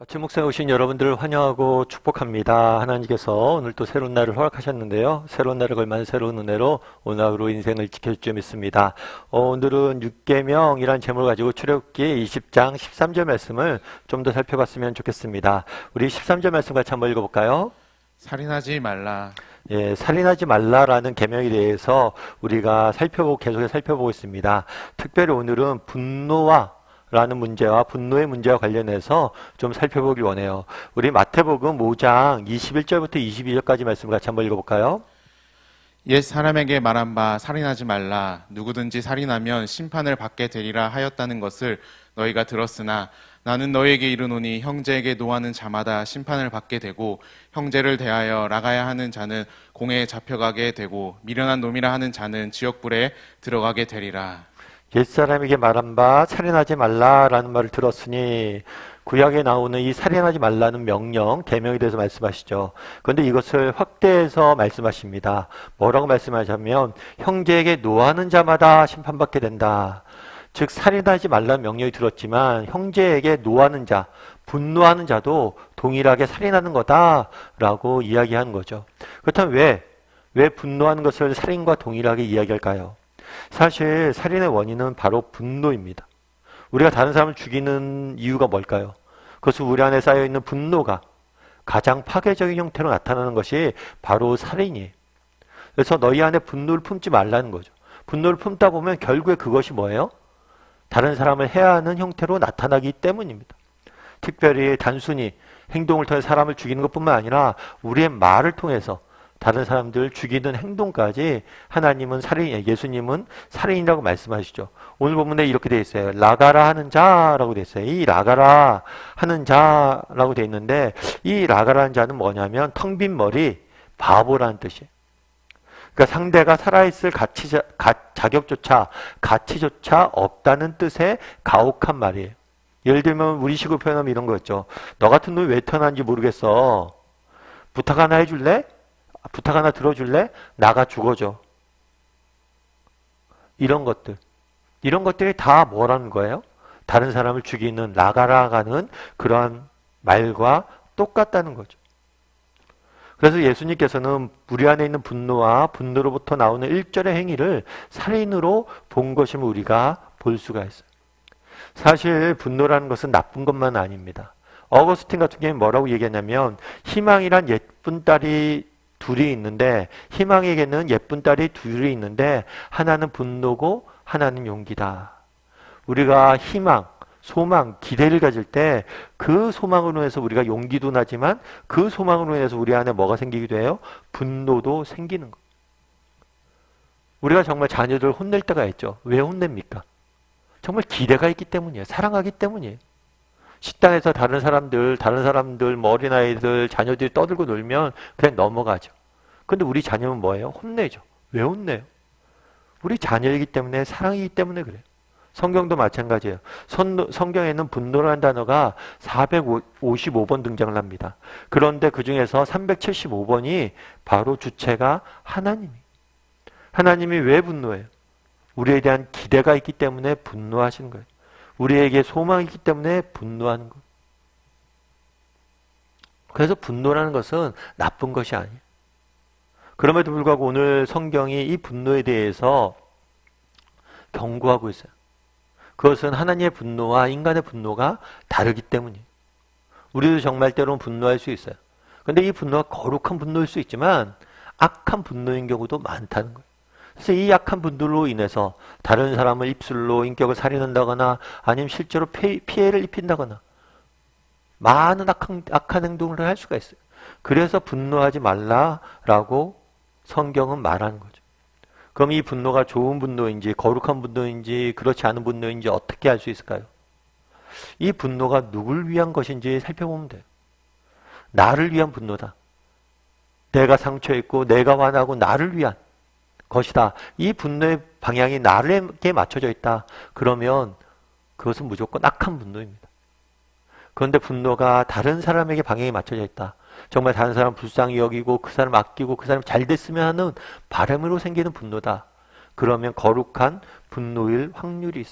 아침 목상에 오신 여러분들을 환영하고 축복합니다. 하나님께서 오늘 또 새로운 날을 허락하셨는데요. 새로운 날을 걸맞은 새로운 은혜로 오늘 하루 인생을 지켜줄 줄 믿습니다. 오늘은 6계명이라는 제목을 가지고 출애굽기 20장 13절 말씀을 좀 더 살펴봤으면 좋겠습니다. 우리 13절 말씀 같이 한번 읽어볼까요? 살인하지 말라. 예, 살인하지 말라라는 계명에 대해서 우리가 계속해서 살펴보고 있습니다. 특별히 오늘은 라는 문제와 분노의 문제와 관련해서 좀 살펴보길 원해요. 우리 마태복음 5장 21절부터 22절까지 말씀을 같이 한번 읽어볼까요? 옛 사람에게 말한 바 살인하지 말라. 누구든지 살인하면 심판을 받게 되리라 하였다는 것을 너희가 들었으나 나는 너희에게 이르노니 형제에게 노하는 자마다 심판을 받게 되고 형제를 대하여 나가야 하는 자는 공회에 잡혀가게 되고 미련한 놈이라 하는 자는 지옥불에 들어가게 되리라. 옛사람에게 말한 바 살인하지 말라라는 말을 들었으니 구약에 나오는 이 살인하지 말라는 명령, 계명에 대해서 말씀하시죠. 그런데 이것을 확대해서 말씀하십니다. 뭐라고 말씀하시냐면 형제에게 노하는 자마다 심판받게 된다. 즉 살인하지 말라는 명령이 들었지만 형제에게 노하는 자, 분노하는 자도 동일하게 살인하는 거다라고 이야기하는 거죠. 그렇다면 왜 분노하는 것을 살인과 동일하게 이야기할까요? 사실 살인의 원인은 바로 분노입니다. 우리가 다른 사람을 죽이는 이유가 뭘까요? 그것은 우리 안에 쌓여있는 분노가 가장 파괴적인 형태로 나타나는 것이 바로 살인이에요. 그래서 너희 안에 분노를 품지 말라는 거죠. 분노를 품다 보면 결국에 그것이 뭐예요? 다른 사람을 해야 하는 형태로 나타나기 때문입니다. 특별히 단순히 행동을 통해 사람을 죽이는 것뿐만 아니라 우리의 말을 통해서 다른 사람들 죽이는 행동까지 예수님은 살인이라고 말씀하시죠. 오늘 본문에 이렇게 되어 있어요. 라가라 하는 자라고 되어 있어요. 이 라가라 하는 자라고 되어 있는데 이 라가라는 자는 뭐냐면 텅 빈 머리, 바보라는 뜻이에요. 그러니까 상대가 살아있을 자격조차 가치조차 없다는 뜻의 가혹한 말이에요. 예를 들면 우리식으로 표현하면 이런 거였죠. 너 같은 놈이 왜 태어난지 모르겠어. 부탁 하나 해줄래? 부탁 하나 들어줄래? 나가 죽어줘. 이런 것들이 다 뭐라는 거예요? 다른 사람을 죽이는 라가라가는 그러한 말과 똑같다는 거죠. 그래서 예수님께서는 우리 안에 있는 분노와 분노로부터 나오는 일절의 행위를 살인으로 본 것임을 우리가 볼 수가 있어요. 사실 분노라는 것은 나쁜 것만 아닙니다. 어거스틴 같은 경우는 뭐라고 얘기했냐면 희망이란 예쁜 딸이 둘이 있는데 희망에게는 예쁜 딸이 둘이 있는데 하나는 분노고 하나는 용기다. 우리가 희망, 소망, 기대를 가질 때 그 소망으로 인해서 우리가 용기도 나지만 그 소망으로 인해서 우리 안에 뭐가 생기기도 해요? 분노도 생기는 거. 우리가 정말 자녀들을 혼낼 때가 있죠. 왜 혼냅니까? 정말 기대가 있기 때문이에요. 사랑하기 때문이에요. 식당에서 다른 사람들, 어린아이들, 자녀들이 떠들고 놀면 그냥 넘어가죠. 근데 우리 자녀는 뭐예요? 혼내죠. 왜 혼내요? 우리 자녀이기 때문에, 사랑이기 때문에 그래요. 성경도 마찬가지예요. 성경에는 분노라는 단어가 455번 등장을 합니다. 그런데 그 중에서 375번이 바로 주체가 하나님이 왜 분노해요? 우리에 대한 기대가 있기 때문에 분노하시는 거예요. 우리에게 소망이 있기 때문에 분노하는 거예요. 그래서 분노라는 것은 나쁜 것이 아니에요. 그럼에도 불구하고 오늘 성경이 이 분노에 대해서 경고하고 있어요. 그것은 하나님의 분노와 인간의 분노가 다르기 때문이에요. 우리도 정말 때로는 분노할 수 있어요. 그런데 이 분노가 거룩한 분노일 수 있지만 악한 분노인 경우도 많다는 거예요. 그래서 이 약한 분노로 인해서 다른 사람을 입술로 인격을 살인한다거나 아니면 실제로 피해를 입힌다거나 많은 악한 행동을 할 수가 있어요. 그래서 분노하지 말라라고 성경은 말하는 거죠. 그럼 이 분노가 좋은 분노인지 거룩한 분노인지 그렇지 않은 분노인지 어떻게 알 수 있을까요? 이 분노가 누굴 위한 것인지 살펴보면 돼요. 나를 위한 분노다. 내가 상처있고 내가 화나고 나를 위한 것이다. 이 분노의 방향이 나에게 맞춰져 있다. 그러면 그것은 무조건 악한 분노입니다. 그런데 분노가 다른 사람에게 방향이 맞춰져 있다. 정말 다른 사람 불쌍히 여기고 그 사람 아끼고 그 사람 잘 됐으면 하는 바람으로 생기는 분노다. 그러면 거룩한 분노일 확률이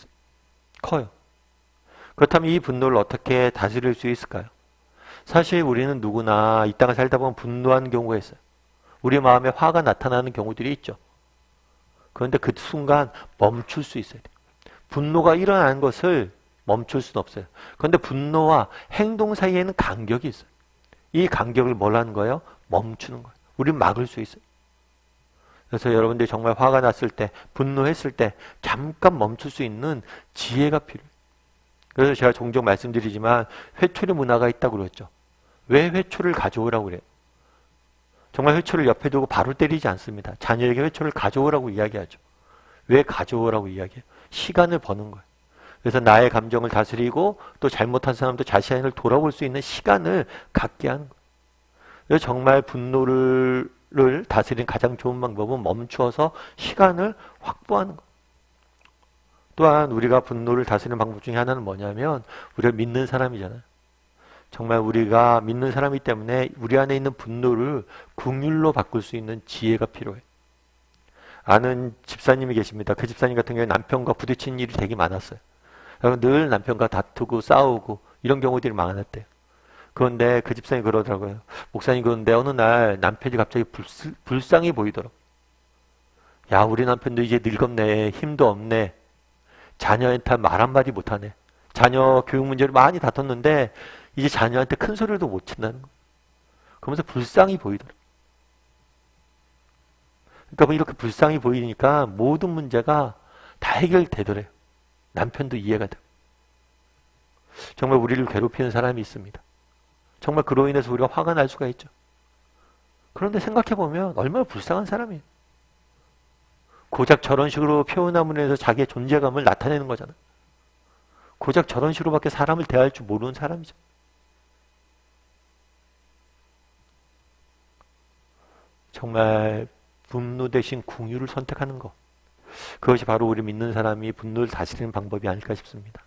커요. 그렇다면 이 분노를 어떻게 다스릴 수 있을까요? 사실 우리는 누구나 이 땅을 살다 보면 분노하는 경우가 있어요. 우리 마음에 화가 나타나는 경우들이 있죠. 그런데 그 순간 멈출 수 있어야 돼요. 분노가 일어나는 것을 멈출 수는 없어요. 그런데 분노와 행동 사이에는 간격이 있어요. 이 간격을 뭘 하는 거예요? 멈추는 거예요. 우리는 막을 수 있어요. 그래서 여러분들이 정말 화가 났을 때, 분노했을 때 잠깐 멈출 수 있는 지혜가 필요해요. 그래서 제가 종종 말씀드리지만 회초리 문화가 있다고 그랬죠. 왜 회초리를 가져오라고 그래요? 정말 회초리를 옆에 두고 바로 때리지 않습니다. 자녀에게 회초리를 가져오라고 이야기하죠. 왜 가져오라고 이야기해요? 시간을 버는 거예요. 그래서 나의 감정을 다스리고 또 잘못한 사람도 자신을 돌아볼 수 있는 시간을 갖게 하는 거예요. 그래서 정말 분노를 다스리는 가장 좋은 방법은 멈추어서 시간을 확보하는 거예요. 또한 우리가 분노를 다스리는 방법 중에 하나는 뭐냐면 우리가 믿는 사람이잖아요. 정말 우리가 믿는 사람이기 때문에 우리 안에 있는 분노를 긍휼로 바꿀 수 있는 지혜가 필요해. 아는 집사님이 계십니다. 그 집사님 같은 경우에 남편과 부딪히는 일이 되게 많았어요. 늘 남편과 다투고 싸우고 이런 경우들이 많았대요. 그런데 그 집사님이 그러더라고요. 목사님, 그런데 어느 날 남편이 갑자기 불쌍히 보이더라고요. 야, 우리 남편도 이제 늙었네. 힘도 없네. 자녀한테 말 한마디 못하네. 자녀 교육 문제를 많이 다퉜는데 이제 자녀한테 큰 소리도 못 친다는 거예요. 그러면서 불쌍히 보이더라고요. 그러니까 뭐 이렇게 불쌍히 보이니까 모든 문제가 다 해결되더래요. 남편도 이해가 되고. 정말 우리를 괴롭히는 사람이 있습니다. 정말 그로 인해서 우리가 화가 날 수가 있죠. 그런데 생각해보면 얼마나 불쌍한 사람이에요. 고작 저런 식으로 표현함으로 해서 자기의 존재감을 나타내는 거잖아요. 고작 저런 식으로밖에 사람을 대할 줄 모르는 사람이죠. 정말 분노 대신 긍휼을 선택하는 것. 그것이 바로 우리 믿는 사람이 분노를 다스리는 방법이 아닐까 싶습니다.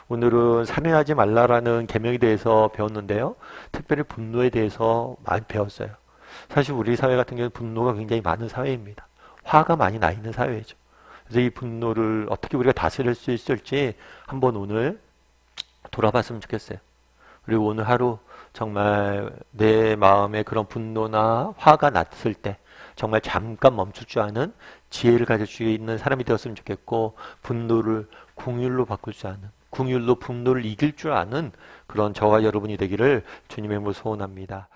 오늘은 살인하지 말라라는 계명에 대해서 배웠는데요. 특별히 분노에 대해서 많이 배웠어요. 사실 우리 사회 같은 경우는 분노가 굉장히 많은 사회입니다. 화가 많이 나 있는 사회죠. 그래서 이 분노를 어떻게 우리가 다스릴 수 있을지 한번 오늘 돌아봤으면 좋겠어요. 그리고 오늘 하루 정말 내 마음에 그런 분노나 화가 났을 때 정말 잠깐 멈출 줄 아는 지혜를 가질 수 있는 사람이 되었으면 좋겠고, 분노를 긍휼로 바꿀 줄 아는, 긍휼로 분노를 이길 줄 아는 그런 저와 여러분이 되기를 주님의 이름으로 소원합니다.